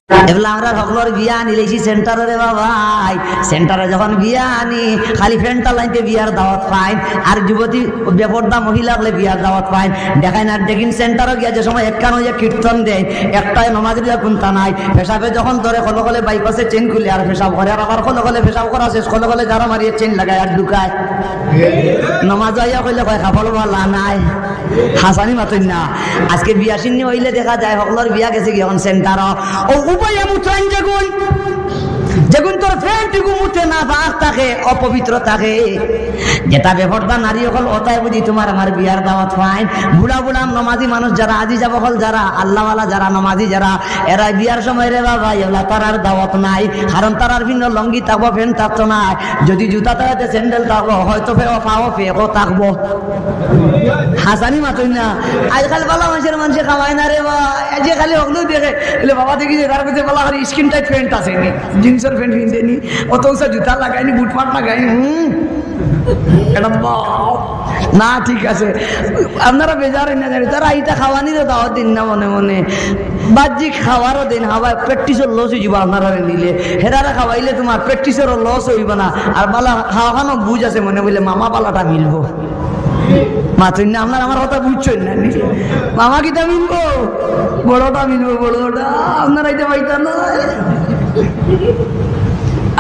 এগুলা আমরা সকলের বিয়া আনিলেছি সেন্টারে রে বাবাই। সেন্টারে যখন বিয়া আনি খালি ফ্রেন্ডটা লাইনতে বিয়ার দাওয়াত পাইন, আর যুবতী বেপর্দা মহিলা হলে বিয়ার দাওয়াত পাইন। দেখায় না দেখিন সেন্টারও গিয়া যে সময় একখান হইয়া কীর্তন দেয়, একটাই নমাজ দিয়া কোনটা নাই। পেশাবে যখন ধরে কলে কলে বাইপাসে চেন খুলে আর পেশাব করে, আর আবার কলে কলে পেশাব করা শেষ কলে কলে যারা মারিয়ে চেন লাগায় আর ঢুকায়। নমাজ আইয়া কইলে কয় খাফল বালা নাই, হাসানি মাতই না। আজকে বিয়া সিন্নি হইলে দেখা যায় সকলের বিয়া গেছে কি এখন সেন্টার ও উপায় মুঠাইন যেগুন যেগুন তোর ফ্রেন্ড টুকু মুঠে না ভাগ থাকে, অপবিত্র থাকে, যেটা বেপরদা নারী হল ওটাই বুঝি তোমার আমার বিয়ার দাওয়াত পাইন। বুড়া বুড়া নমাজি মানুষ যারা আজি যাব হল যারা আল্লাহওয়ালা যারা নমাজি যারা, এরা বিয়ার সময় রে বাবা এগুলা তার আর দাওয়াত নাই। কারণ তার আর ভিন্ন লঙ্গি থাকবো, ফ্যান থাকতো না, যদি জুতা থাকতে স্যান্ডেল থাকবো, হয়তো পাও ফেকও থাকবো। হাসানি মাতই না। আজকাল বালা মানুষে খাওয়ায় না রে বা, যে খালি হগলেও দেখে বলে বাবা দেখি যে তার কাছে বলা খালি স্কিন টাইপ প্যান্ট আছে নি, জিন্সের প্যান্ট কিনতেনি, অত উঁচা জুতা লাগায়নি, বুটপাট লাগায়নি। এটা না ঠিক আছে, আপনারা বেজার না জানি তারা এইটা খাওয়ানিরও দাওয়াত দিন না মনে মনে, বাহ্যিক খাওয়ারও দিন, হাওয়া প্র্যাকটিসের লস হয়ে যাব। আপনারা নিলে হেরারা খাওয়াইলে তোমার প্র্যাকটিসেরও লস হইব না, আর বালা খাওয়ানো বুঝ আছে মনে বলে মামা বালাটা মিলবো। মাতুন না আপনার আমার কথা বুঝছেন না, মামা কিটা মিলবো, বড়টা মিলবো, বড়টা আপনারা এটা পাইতেন না।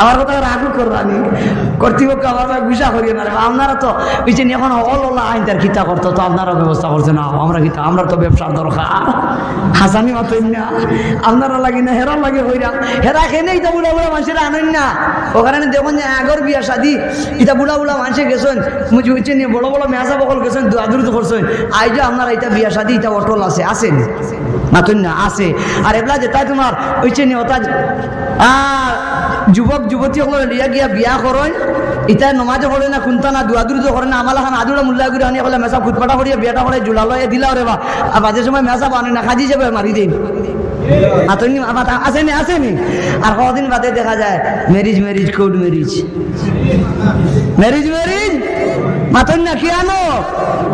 আমার কথা রাগু করবানি, কর্তৃপক্ষ আমার গুসা করিয়ে না। আপনারা তো পিছনে এখন অল আইন তার খিতা করতো, তো আপনারা ব্যবস্থা করছে না, আমরা খিতা, আমরা তো ব্যবসার দরকার। হাসানি মাতই না, আপনারা লাগে না, হেরা লাগে হইরা, হেরা খেনে এটা বুড়া বুড়া মানুষেরা আনেন না। ওখানে দেখুন যে আগর বিয়া শাদি এটা বুড়া বুড়া মানুষে গেছেন, মুজি হচ্ছে নিয়ে বড় বড় মেয়াজা বকল গেছেন, আদুরিত করছেন। আই যে আপনারা এটা বিয়া শাদি এটা অটল আছে, আসেন মাতুন না আছে। আর এগুলা যে তাই তোমার হচ্ছে নিয়ে ওটা আর যুবক যুবতী সকল লিয়া গিয়া বিয়া করেন, ইটা নমাজে পড়ে না, কোনটা না দুয়াদুরি তো করে না, আমালা খান আদুরা মুল্লা করে আনি বলে মেসা ফুটপাটা করিয়া বিয়াটা করে জুলালো দিলা রে বা, আর বাজে সময় মেসা বানে না, খাজি যাবে মারি দিন। আসেনি আসেনি। আর কদিন বাদে দেখা যায় marriage marriage court marriage marriage marriage মাতন না কি আনো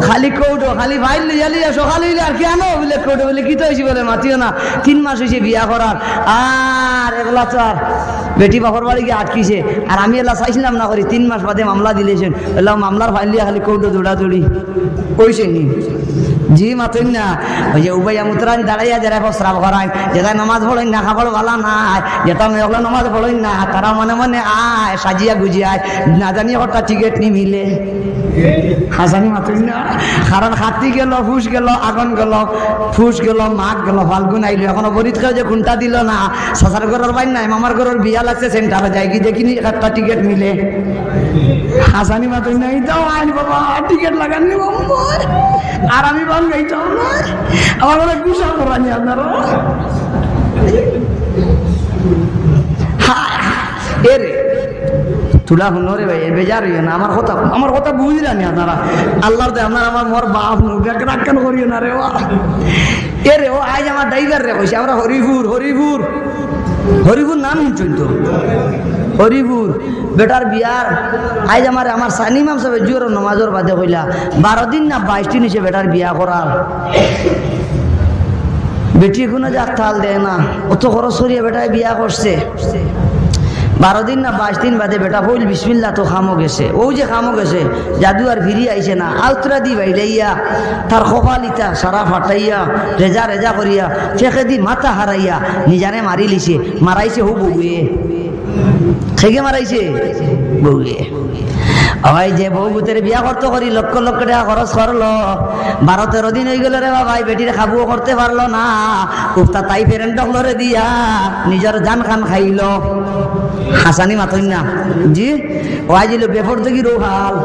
খালি কৌটো খালি ফাইল লিয়ালি সকালে আর কি আনো বলে কৌটো বলে কি তো হয়েছি বলে মাতিও না। 3 মাস হয়েছে বিয়া করার, আর এগুলা তো আর বেটি বাপর বাড়ি গিয়ে আটকিছে। আর আমি এলা চাইছিলাম না করি, 3 মাস বাদে মামলা দিলেছেন, এলাম মামলার ফাইল লিয়া খালি কৌটো দৌড়াদৌড়ি কইছে নি। জি মাতুন না, ওই যে উবাইয়া মুতরান দাঁড়াইয়া যারা প্রস্রাব করায়, যেটা নামাজ পড়েন না খাবার ভালো নাই, যেটা মেয়েগুলো নামাজ পড়েন না, তারা মনে মনে আয় সাজিয়া গুজিয়ায় না জানি হঠাৎ টিকিট নি মিলে। হাসানি মাতুন না, কারণ হাতি গেল, ফুস গেল, আগুন গেল, ফুস গেল, মাঘ গেল, ফাল্গুন আইলো, এখনো বরিত খেয়ে যে খুনটা দিল না। সাসার ঘরের বাইন নাই, মামার ঘরের বিয়া লাগছে, সেন্টারে যাই কি দেখিনি একটা টিকিট মিলে। হাসানি মাতুন না, এইটাও আইন বাবা টিকিট লাগাননি আর আমি বান গাইতাম না, আমার মনে গুসা করানি আপনারা। এরে তুলা শুনো রে ভাই, বেজার হইও না, আমার কথা বুঝলানি আপনারা। আল্লাহর দে আপনার আমার মোর বাপ রাখান করিও না রে। এরে ও আজ আমার ড্রাইভার রে কইছে আমরা হরিপুর হরিপুর হরিপুর নাম শুনছেন তো, হরিপুর বেটার বিয়ার আজ আমার সানিমাম সাহেব জোর নমাজর বাদে কইলা 12 দিন না 22 দিন হয়েছে বেটার বিয়া করার। বেটি কোনো যাক থাল দেয় না, অত খরচ করিয়া বেটায় বিয়া করছে। 12 দিন না 22 দিন বাদে বেটা বইল বিসমিল্লাহ তো খামো গেছে, ও যে খামো গেছে জাদু আর ফিরি আইছে না, আউতরা দি বাইলাইয়া তার কপালিতা সারা ফাটাইয়া রেজা রেজা করিয়া ফেঁকে দি মাথা হারাইয়া নিজানে মারি লিছে। মারাইছে হো বউয়ে, খেগে মারাইছে বউয়ে। ওই যে বউ ভূতের বিয়া করতে করি লক্ষ লক্ষ টাকা খরচ করলো, 12-13 দিন হয়ে গেল রে বাবা, বেটির খাবুও করতে পারলো না, কুফতা তাই ফেরেন্ট ডকলরে দিয়া নিজের জান খান খাইল। হাসানি মাতই না জি, ওই জিল বেফর থেকে রোহাল